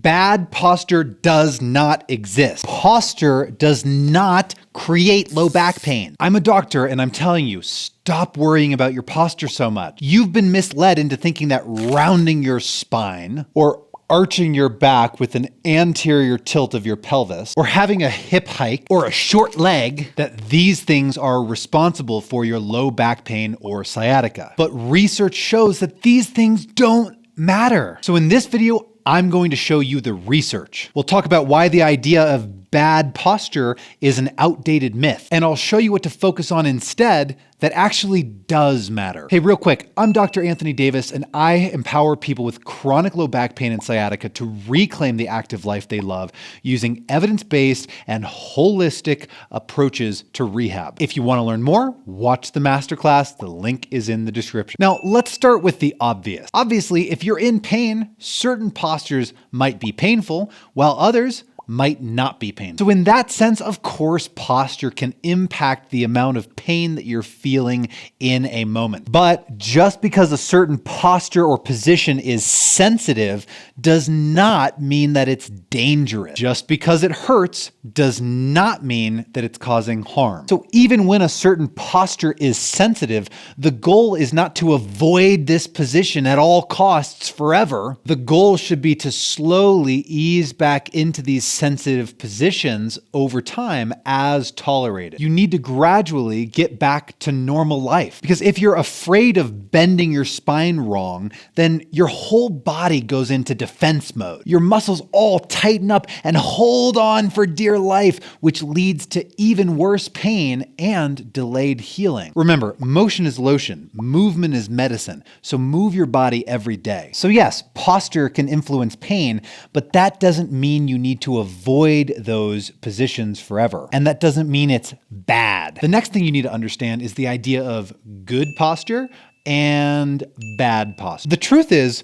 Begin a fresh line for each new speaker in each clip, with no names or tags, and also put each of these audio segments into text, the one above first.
Bad posture does not exist. Posture does not create low back pain. I'm a doctor and I'm telling you, stop worrying about your posture so much. You've been misled into thinking that rounding your spine or arching your back with an anterior tilt of your pelvis, or having a hip hike, or a short leg, that these things are responsible for your low back pain or sciatica. But research shows that these things don't matter. So in this video, I'm going to show you the research. We'll talk about why the idea of bad posture is an outdated myth, and I'll show you what to focus on instead that actually does matter. Hey, real quick, I'm Dr. Anthony Davis, and I empower people with chronic low back pain and sciatica to reclaim the active life they love using evidence-based and holistic approaches to rehab. If you want to learn more, watch the masterclass. The link is in the description. Now, let's start with the obvious. Obviously, if you're in pain, certain postures might be painful, while others might not be painful. So in that sense, of course, posture can impact the amount of pain that you're feeling in a moment. But just because a certain posture or position is sensitive does not mean that it's dangerous. Just because it hurts does not mean that it's causing harm. So even when a certain posture is sensitive, the goal is not to avoid this position at all costs forever. The goal should be to slowly ease back into these sensitive positions over time as tolerated. You need to gradually get back to normal life, because if you're afraid of bending your spine wrong, then your whole body goes into defense mode. Your muscles all tighten up and hold on for dear life, which leads to even worse pain and delayed healing. Remember, motion is lotion, movement is medicine, so move your body every day. So yes, posture can influence pain, but that doesn't mean you need to avoid those positions forever. And that doesn't mean it's bad. The next thing you need to understand is the idea of good posture and bad posture. The truth is,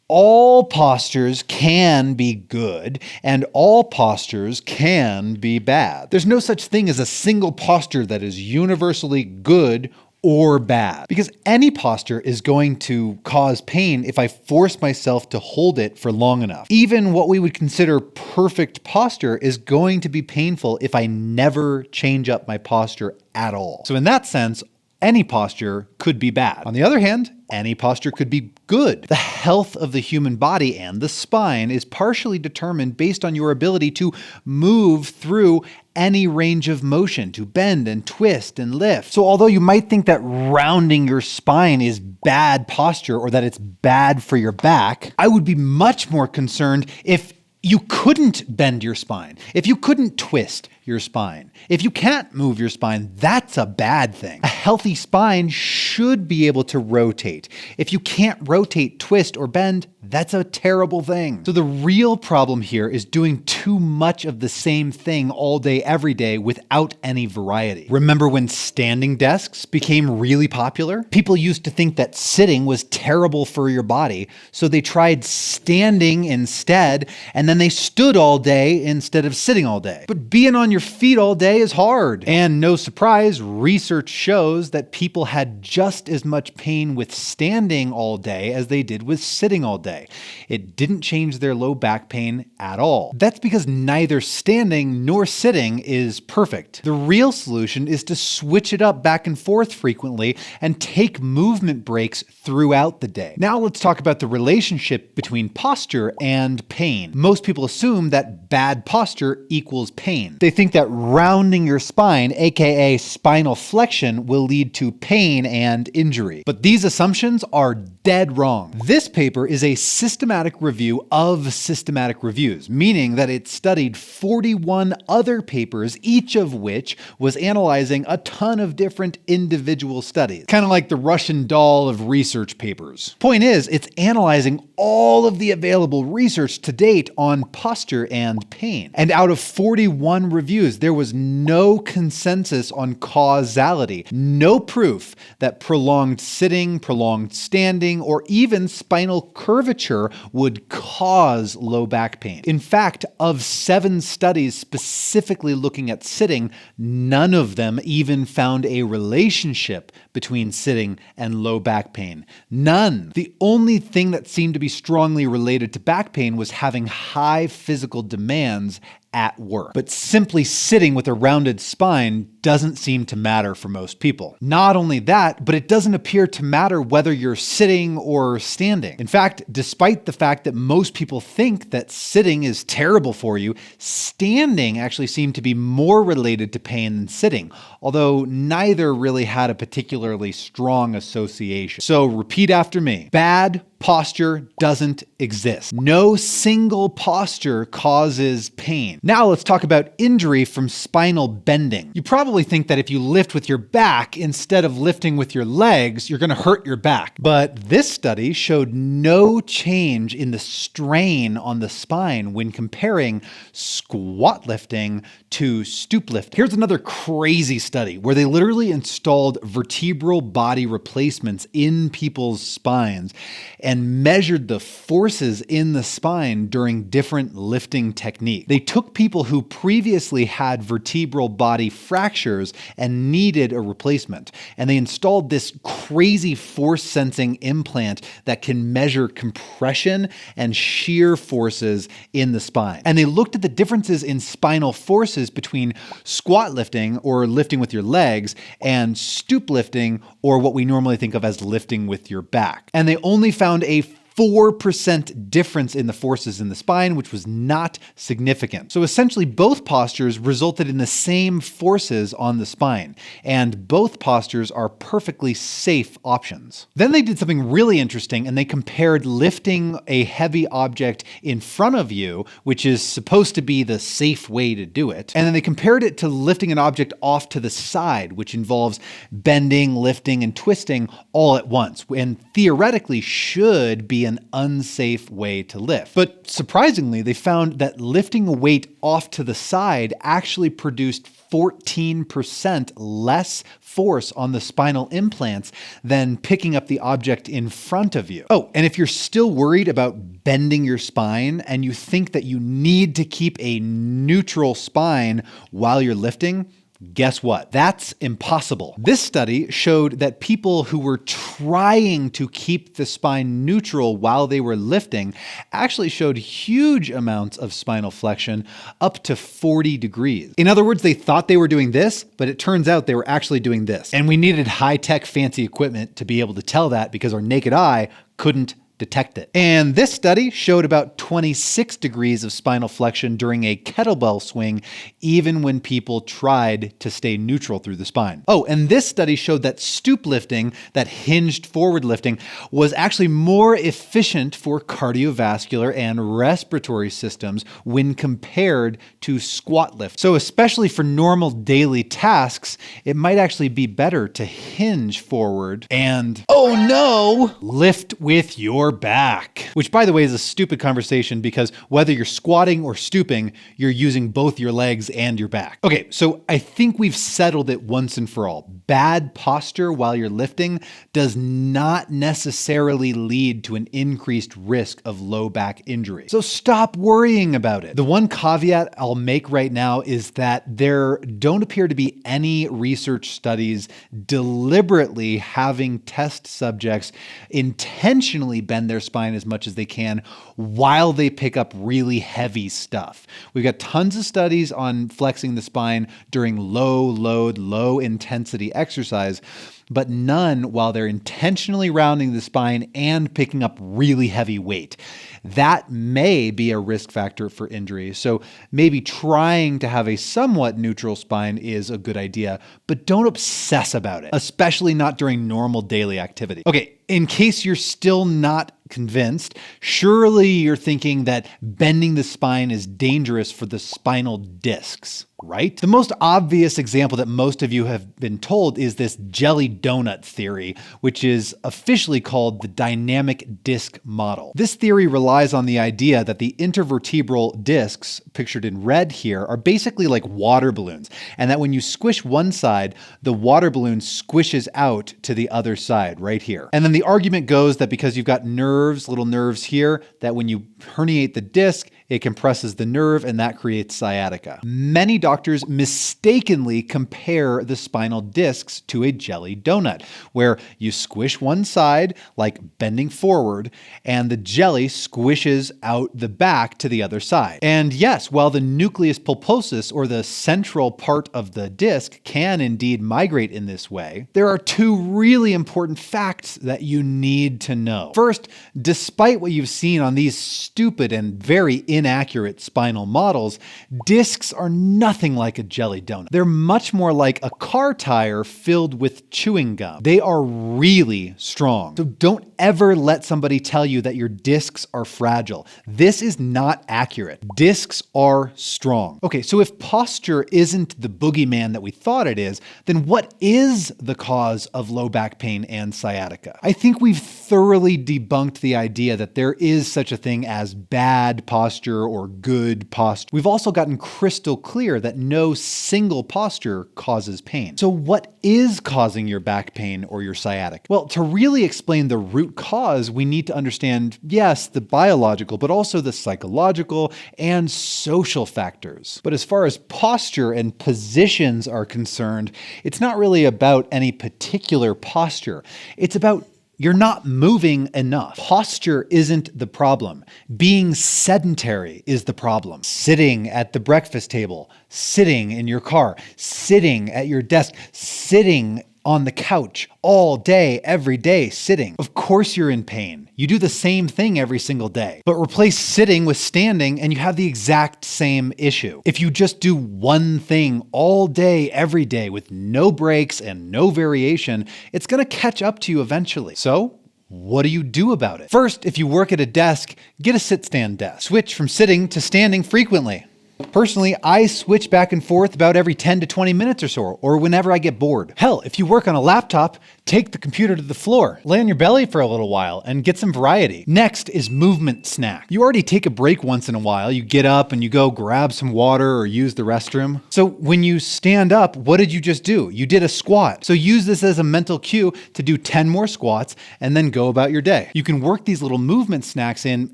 all postures can be good and all postures can be bad. There's no such thing as a single posture that is universally good or bad, because any posture is going to cause pain if I force myself to hold it for long enough. Even what we would consider perfect posture is going to be painful if I never change up my posture at all. So in that sense, any posture could be bad. On the other hand, any posture could be good. The health of the human body and the spine is partially determined based on your ability to move through any range of motion, to bend and twist and lift. So although you might think that rounding your spine is bad posture or that it's bad for your back, I would be much more concerned if you couldn't bend your spine, if you couldn't twist your spine. If you can't move your spine, that's a bad thing. A healthy spine should be able to rotate. If you can't rotate, twist, or bend, that's a terrible thing. So the real problem here is doing too much of the same thing all day, every day without any variety. Remember when standing desks became really popular? People used to think that sitting was terrible for your body, so they tried standing instead, and then they stood all day instead of sitting all day. But being on your feet all day is hard. And no surprise, research shows that people had just as much pain with standing all day as they did with sitting all day. It didn't change their low back pain at all. That's because neither standing nor sitting is perfect. The real solution is to switch it up back and forth frequently and take movement breaks throughout the day. Now let's talk about the relationship between posture and pain. Most people assume that bad posture equals pain. They think that rounding your spine, aka spinal flexion, will lead to pain and injury. But these assumptions are dead wrong. This paper is a systematic review of systematic reviews, meaning that it studied 41 other papers, each of which was analyzing a ton of different individual studies. Kind of like the Russian doll of research papers. Point is, it's analyzing all of the available research to date on posture and pain. And out of 41 reviews, there was no consensus on causality, no proof that prolonged sitting, prolonged standing, or even spinal curvature would cause low back pain. In fact, of 7 studies specifically looking at sitting, none of them even found a relationship between sitting and low back pain. None. The only thing that seemed to be be strongly related to back pain was having high physical demands at work. But simply sitting with a rounded spine doesn't seem to matter for most people. Not only that, but it doesn't appear to matter whether you're sitting or standing. In fact, despite the fact that most people think that sitting is terrible for you, standing actually seemed to be more related to pain than sitting, although neither really had a particularly strong association. So repeat after me. Bad posture doesn't exist. No single posture causes pain. Now let's talk about injury from spinal bending. You probably think that if you lift with your back instead of lifting with your legs, you're going to hurt your back. But this study showed no change in the strain on the spine when comparing squat lifting to stoop lifting. Here's another crazy study where they literally installed vertebral body replacements in people's spines and measured the forces in the spine during different lifting techniques. They took people who previously had vertebral body fractures and needed a replacement, and they installed this crazy force sensing implant that can measure compression and shear forces in the spine. And they looked at the differences in spinal forces between squat lifting, or lifting with your legs, and stoop lifting, or what we normally think of as lifting with your back. And they only found a 4% difference in the forces in the spine, which was not significant. So essentially both postures resulted in the same forces on the spine, and both postures are perfectly safe options. Then they did something really interesting, and they compared lifting a heavy object in front of you, which is supposed to be the safe way to do it, and then they compared it to lifting an object off to the side, which involves bending, lifting, and twisting all at once, and theoretically should be an unsafe way to lift. But surprisingly, they found that lifting a weight off to the side actually produced 14% less force on the spinal implants than picking up the object in front of you. Oh, and if you're still worried about bending your spine and you think that you need to keep a neutral spine while you're lifting, guess what? That's impossible. This study showed that people who were trying to keep the spine neutral while they were lifting actually showed huge amounts of spinal flexion, up to 40 degrees. In other words, they thought they were doing this, but it turns out they were actually doing this. And we needed high-tech fancy equipment to be able to tell that because our naked eye couldn't detect it. And this study showed about 26 degrees of spinal flexion during a kettlebell swing, even when people tried to stay neutral through the spine. Oh, and this study showed that stoop lifting, that hinged forward lifting, was actually more efficient for cardiovascular and respiratory systems when compared to squat lift. So especially for normal daily tasks, it might actually be better to hinge forward and, oh no, lift with your back. Which, by the way, is a stupid conversation because whether you're squatting or stooping, you're using both your legs and your back. Okay, so I think we've settled it once and for all. Bad posture while you're lifting does not necessarily lead to an increased risk of low back injury. So stop worrying about it. The one caveat I'll make right now is that there don't appear to be any research studies deliberately having test subjects intentionally bend their spine as much as they can while they pick up really heavy stuff. We've got tons of studies on flexing the spine during low load, low intensity exercise, but none while they're intentionally rounding the spine and picking up really heavy weight. That may be a risk factor for injury. So maybe trying to have a somewhat neutral spine is a good idea, but don't obsess about it, especially not during normal daily activity. Okay, in case you're still not convinced, surely you're thinking that bending the spine is dangerous for the spinal discs, right? The most obvious example that most of you have been told is this jelly donut theory, which is officially called the dynamic disc model. This theory relies on the idea that the intervertebral discs, pictured in red here, are basically like water balloons, and that when you squish one side, the water balloon squishes out to the other side right here. And then the argument goes that because you've got nerves, little nerves here, that when you herniate the disc, it compresses the nerve, and that creates sciatica. Many doctors mistakenly compare the spinal discs to a jelly donut, where you squish one side, like bending forward, and the jelly squishes out the back to the other side. And yes, while the nucleus pulposus, or the central part of the disc, can indeed migrate in this way, there are two really important facts that you need to know. First, despite what you've seen on these stupid and very inaccurate spinal models, discs are nothing like a jelly donut. They're much more like a car tire filled with chewing gum. They are really strong. So don't ever let somebody tell you that your discs are fragile. This is not accurate. Discs are strong. Okay, so if posture isn't the boogeyman that we thought it is, then what is the cause of low back pain and sciatica? I think we've thoroughly debunked the idea that there is such a thing as bad posture or good posture. We've also gotten crystal clear that no single posture causes pain. So what is causing your back pain or your sciatica? Well, to really explain the root cause, we need to understand, yes, the biological, but also the psychological and social factors. But as far as posture and positions are concerned, it's not really about any particular posture. It's about you're not moving enough. Posture isn't the problem. Being sedentary is the problem. Sitting at the breakfast table, sitting in your car, sitting at your desk, sitting on the couch all day, every day, sitting. Of course you're in pain. You do the same thing every single day. But replace sitting with standing and you have the exact same issue. If you just do one thing all day, every day with no breaks and no variation, it's gonna catch up to you eventually. So, what do you do about it? First, if you work at a desk, get a sit-stand desk. Switch from sitting to standing frequently. Personally, I switch back and forth about every 10 to 20 minutes or so, or whenever I get bored. Hell, if you work on a laptop, take the computer to the floor, lay on your belly for a little while, and get some variety. Next is movement snack. You already take a break once in a while. You get up and you go grab some water or use the restroom. So when you stand up, what did you just do? You did a squat. So use this as a mental cue to do 10 more squats and then go about your day. You can work these little movement snacks in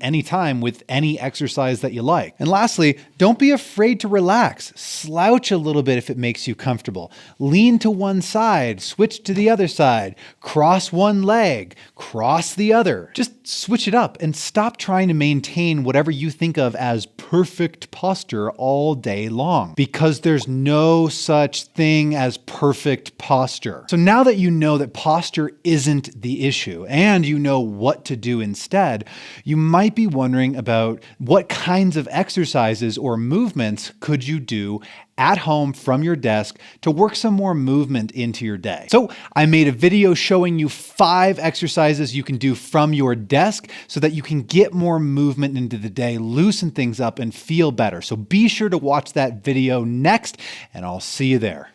anytime with any exercise that you like. And lastly, don't be afraid to relax. Slouch a little bit if it makes you comfortable. Lean to one side, switch to the other side, cross one leg, cross the other. Just switch it up and stop trying to maintain whatever you think of as perfect posture all day long, because there's no such thing as perfect posture. So now that you know that posture isn't the issue and you know what to do instead, you might be wondering about what kinds of exercises or movements could you do at home from your desk to work some more movement into your day. So I made a video showing you 5 exercises you can do from your desk so that you can get more movement into the day, loosen things up, and feel better. So be sure to watch that video next, and I'll see you there.